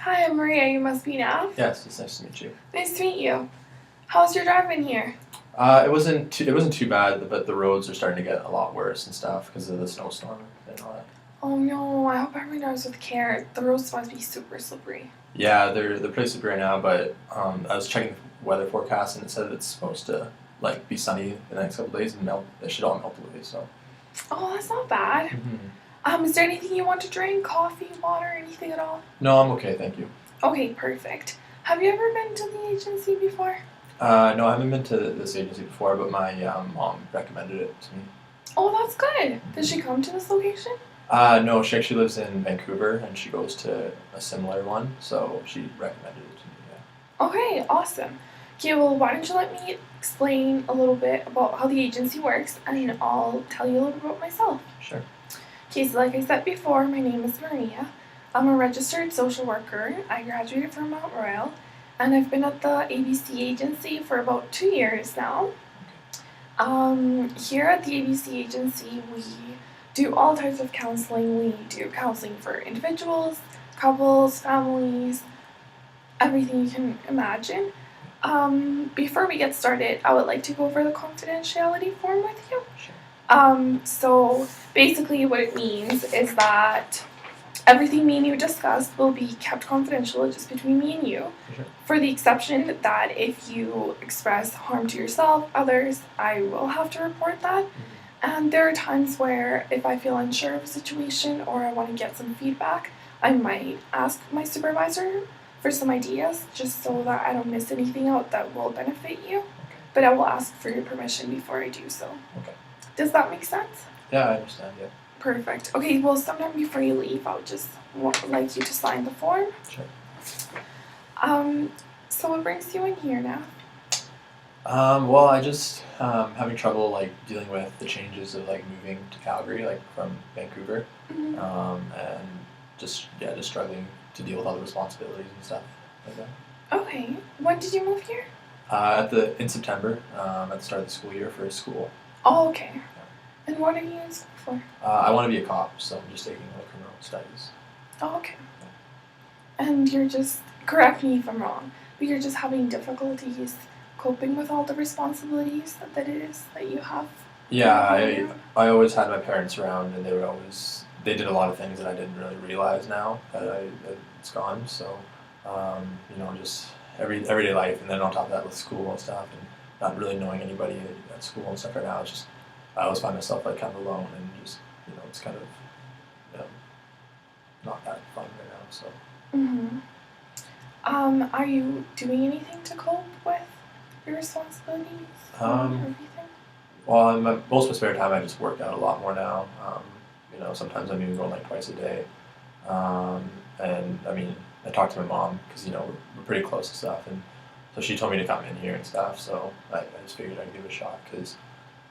Hi, I'm Maria. You must be Nav. Yes, it's nice to meet you. Nice to meet you. How's your drive been here? It wasn't too bad, but the roads are starting to get a lot worse and stuff because of the snowstorm and all that. Oh no, I hope everyone drives with care. The roads must be super slippery. Yeah, they're pretty slippery right now, but I was checking the weather forecast and it said it's supposed to be sunny the next couple of days and melt. It should all melt away. So. Oh, that's not bad. Is there anything you want to drink? Coffee, water, anything at all? No, I'm okay, thank you. Okay, perfect. Have you ever been to the agency before? No, I haven't been to this agency before, but my mom recommended it to me. Oh, that's good. Did she come to this location? No, she actually lives in Vancouver and she goes to a similar one, so she recommended it to me. Yeah. Okay, awesome. Okay, well, why don't you let me explain a little bit about how the agency works, and I'll tell you a little bit about myself. Sure. Okay, so like I said before, my name is Maria. I'm a registered social worker. I graduated from Mount Royal, and I've been at the ABC agency for about 2 years now. Here at the ABC agency, we do all types of counseling. We do counseling for individuals, couples, families, everything you can imagine. Before we get started, I would like to go over the confidentiality form with you. Sure. So basically what it means is that everything me and you discussed will be kept confidential just between me and you, Sure. for the exception that if you express harm to yourself, others, I will have to report that. And there are times where if I feel unsure of a situation or I want to get some feedback, I might ask my supervisor for some ideas just so that I don't miss anything out that will benefit you. Okay. But I will ask for your permission before I do so. Okay. Does that make sense? Yeah, I understand. Yeah. Perfect. Okay, well, sometime before you leave, I would just like you to sign the form. Sure. So what brings you in here now? Well, I just having trouble dealing with the changes of moving to Calgary, from Vancouver, Mm-hmm. and just struggling to deal with all the responsibilities and stuff like that. Okay. When did you move here? In September, at the start of the school year for school. Oh, okay. And what are you in school for? I want to be a cop, so I'm just taking criminal studies. Oh, okay. And you're just, correct me if I'm wrong, but you're just having difficulties coping with all the responsibilities that it is that you have? Yeah, I always had my parents around, and they did a lot of things that I didn't really realize now that it's gone. So, just everyday life, and then on top of that with school and stuff, and not really knowing anybody at school and stuff right now. It's just I always find myself kind of alone, and just it's kind of not that fun right now. So. Mm-hmm. Are you doing anything to cope with your responsibilities and everything? Well, in most of my spare time, I just work out a lot more now. Sometimes I'm even going twice a day. And I mean, I talked to my mom because we're pretty close and stuff, and so she told me to come in here and stuff. So I just figured I'd give it a shot because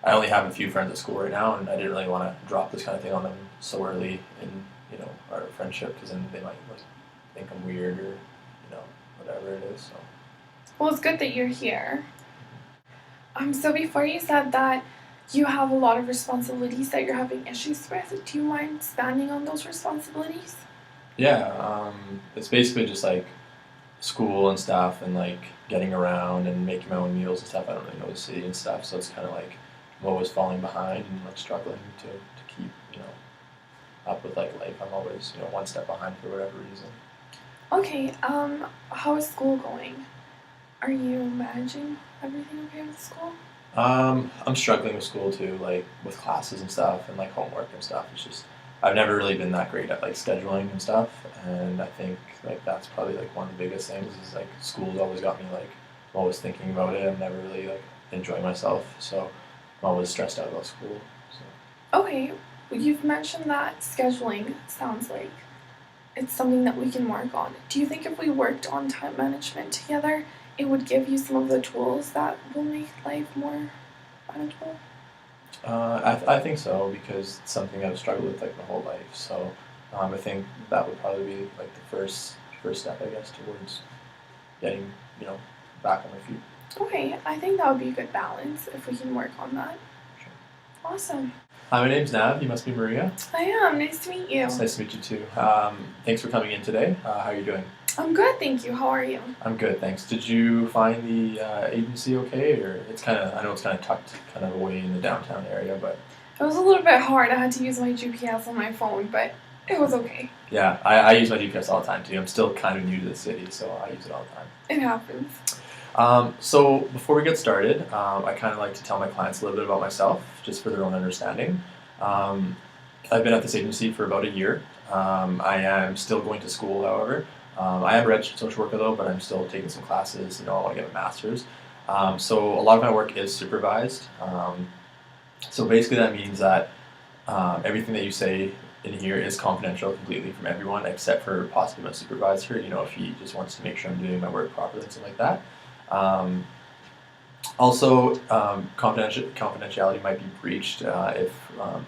I only have a few friends at school right now, and I didn't really want to drop this kind of thing on them so early in our friendship because then they might think I'm weird or whatever it is. So. Well, it's good that you're here. So before you said that you have a lot of responsibilities that you're having issues with, do you mind expanding on those responsibilities? Yeah, it's basically just school and stuff and getting around and making my own meals and stuff. I don't really know the city and stuff, so it's kind of I'm always falling behind and struggling to keep up with life. I'm always one step behind for whatever reason. Okay, how is school going? Are you managing everything okay with school? I'm struggling with school too, with classes and stuff and homework and stuff. It's just I've never really been that great at scheduling and stuff, and I think that's probably one of the biggest things is school's always got me I'm always thinking about it. I'm never really enjoying myself, so I'm always stressed out about school. So. Okay, well, you've mentioned that scheduling sounds like it's something that we can work on. Do you think if we worked on time management together, it would give you some of the tools that will make life more manageable? I think so because it's something I've struggled with my whole life. So I think that would probably be the first step, I guess, towards getting back on my feet. Okay, I think that would be a good balance if we can work on that. Sure. Awesome. Hi, my name's Nav. You must be Maria. I am. Nice to meet you. It's nice to meet you too. Thanks for coming in today. How are you doing? I'm good, thank you. How are you? I'm good, thanks. Did you find the agency okay, or it's kind of? I know it's kind of tucked, kind of away in the downtown area, but It was a little bit hard. I had to use my GPS on my phone, but it was okay. yeah, I use my GPS all the time too. I'm still kind of new to the city, so I use it all the time. It happens. So before we get started, I kind of like to tell my clients a little bit about myself, just for their own understanding. Um, I've been at this agency for about a year. I am still going to school, however. I am a registered social worker though, but I'm still taking some classes. I want to get my master's. So a lot of my work is supervised. So basically that means that everything that you say in here is confidential completely from everyone except for possibly my supervisor, if he just wants to make sure I'm doing my work properly and stuff like that. Um, confidentiality might be breached if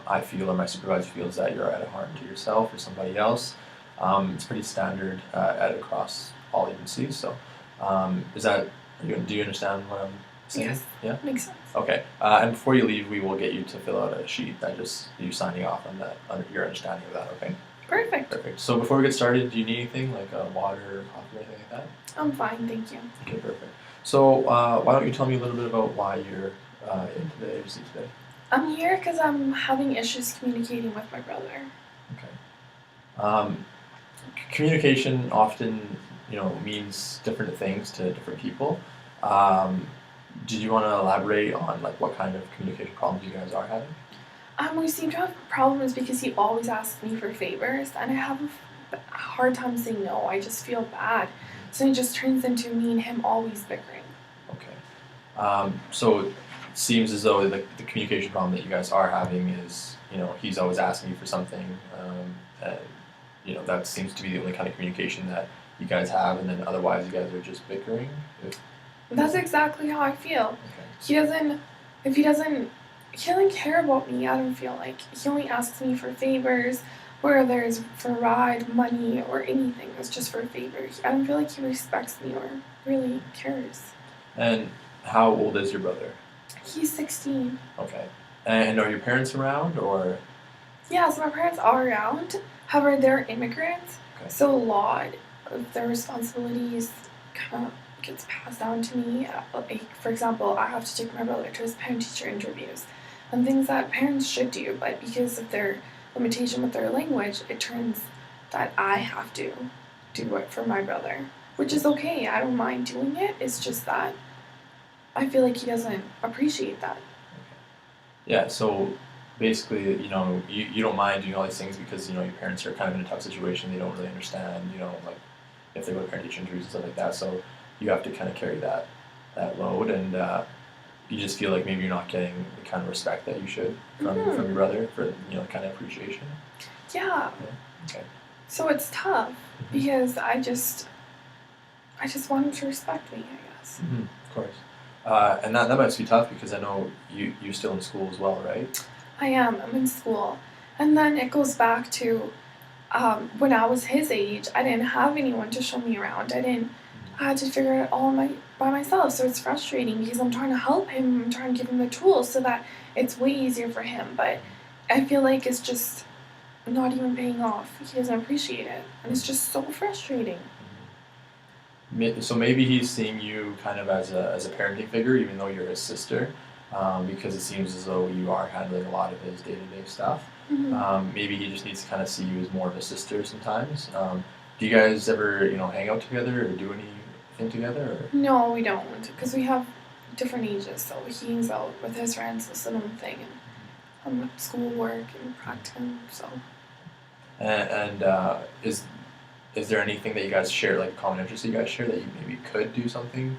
I feel or my supervisor feels that you're at a harm to yourself or somebody else. It's pretty standard across all agencies. So, do you understand what I'm saying? Yes. Yeah. Makes sense. Okay. And before you leave, we will get you to fill out a sheet that just you signing off on that, on your understanding of that. Okay. Perfect. Perfect. So before we get started, do you need anything like water, coffee, or anything like that? I'm fine, thank you. Okay, perfect. So why don't you tell me a little bit about why you're into the agency today? I'm here because I'm having issues communicating with my brother. Okay. Communication often, means different things to different people. Did you want to elaborate on like what kind of communication problems you guys are having? We seem to have problems because he always asks me for favors, and I have a hard time saying no. I just feel bad. So it just turns into me and him always bickering. Okay. So it seems as though the communication problem that you guys are having is, he's always asking you for something, and that seems to be the only kind of communication that you guys have, and then otherwise you guys are just bickering. That's exactly how I feel. Okay. If he doesn't care about me. I don't feel like he only asks me for favors, whether it's for ride, money, or anything. It's just for a favor. I don't feel like he respects me or really cares. And how old is your brother? He's 16. Okay. And are your parents around, or? Yeah, so my parents are around. However, they're immigrants, Okay. so a lot of their responsibilities kind of gets passed down to me. Like, for example, I have to take my brother to his parent-teacher interviews and things that parents should do, but because of their limitation with their language, it turns that I have to do it for my brother, which is okay. I don't mind doing it. It's just that I feel like he doesn't appreciate that. Yeah, so basically, you don't mind doing all these things because, your parents are kind of in a tough situation. They don't really understand, like if they go to parent-teacher interviews and stuff like that. So you have to kind of carry that load, and you just feel like maybe you're not getting the kind of respect that you should from your brother for, kind of appreciation. Yeah. Okay. So it's tough because I just want him to respect me, I guess. Mm-hmm. Of course. And that must be tough because I know you're still in school as well, right? I am. I'm in school. And then it goes back to when I was his age, I didn't have anyone to show me around. I had to figure it all by myself. So it's frustrating because I'm trying to help him. I'm trying to give him the tools so that it's way easier for him. But I feel like it's just not even paying off. He doesn't appreciate it. And it's just so frustrating. So maybe he's seeing you kind of as a parenting figure, even though you're his sister, because it seems as though you are handling a lot of his day-to-day stuff. Mm-hmm. Maybe he just needs to kind of see you as more of a sister sometimes. Do you guys ever, hang out together or do anything together? Or? No, we don't, because we have different ages. So he hangs out with his friends, this and one thing, and I'm at schoolwork and practicum. So. And is there anything that you guys share, like a common interest that you guys share that you maybe could do something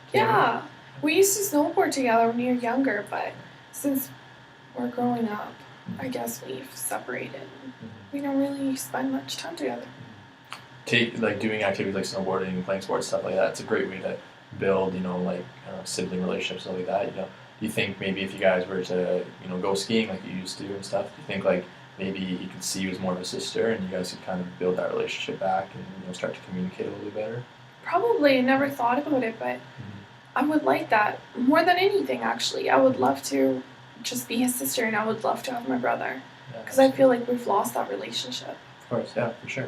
together? Yeah, we used to snowboard together when we were younger, but since we're growing up, I guess we've separated. We don't really spend much time together. Doing activities like snowboarding, playing sports, stuff like that. It's a great way to build, sibling relationships, stuff like that. Do you think maybe if you guys were to, go skiing like you used to and stuff, do you think like maybe he could see you as more of a sister and you guys could kind of build that relationship back and start to communicate a little bit better? Probably. I never thought about it, but I would like that more than anything. Actually, I would love to just be his sister, and I would love to have my brother because I feel like we've lost that relationship. Of course, yeah, for sure.